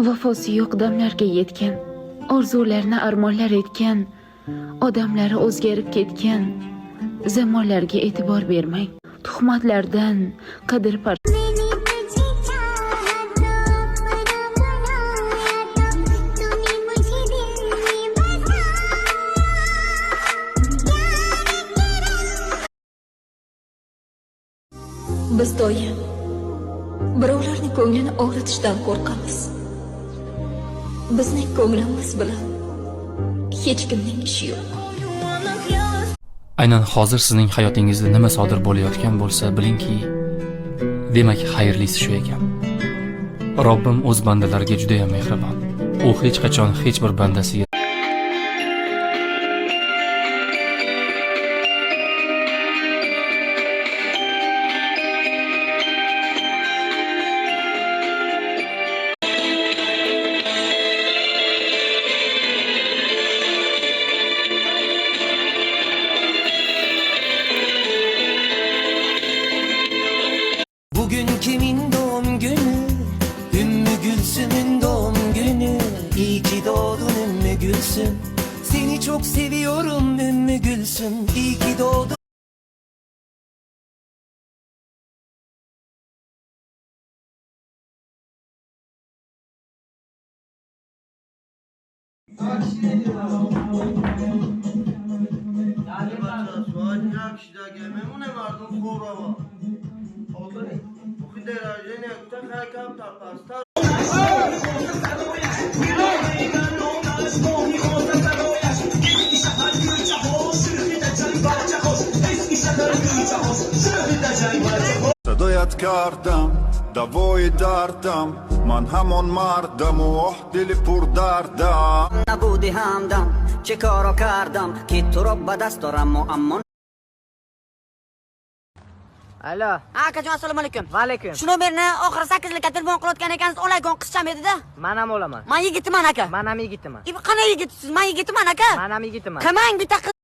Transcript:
vafosi yo'q damlarga yetgan, orzularni armonlar etgan, odamlari o'zgarib ketgan zamonlarga e'tibor bermang. Tuhmatlardan qadr Biz doim birovlarning ko'nglini og'ritishdan qo'rqamiz. Bizning ko'nglimiz bilan hech kimning ishi yo'q. Aynan hozir sizning hayotingizda nima sodir bo'layotgan bo'lsa, bilingki, demak xayrlisi shu ekan. Robbim o'z bandalariga juda ham mehribon. U hech qachon hech bir bandasiga Bugün kimin doğum günü? Ümmü Gülsüm'ün doğum günü. İyi ki doğdun Ümmü Gülsüm. Seni çok seviyorum Ümmü Gülsüm. İyi ki doğdun. صدایت کردم دوای دردم من همون مردم و دل پر دردم نبودی همدم چه کارو کردم که تو رو به دست دارم اما Alo. Akajon, assalomu alaykum. Va alaykum. Shuni berni oxiri 8 telefon qilayotgan ekansiz, olaygon qizcham edi-da. Men ham olaman. Men yigitman aka. Men ham yigitman. Qanday yigitisiz? Men yigitman aka. Men ham yigitman. Qamang bitta qiz.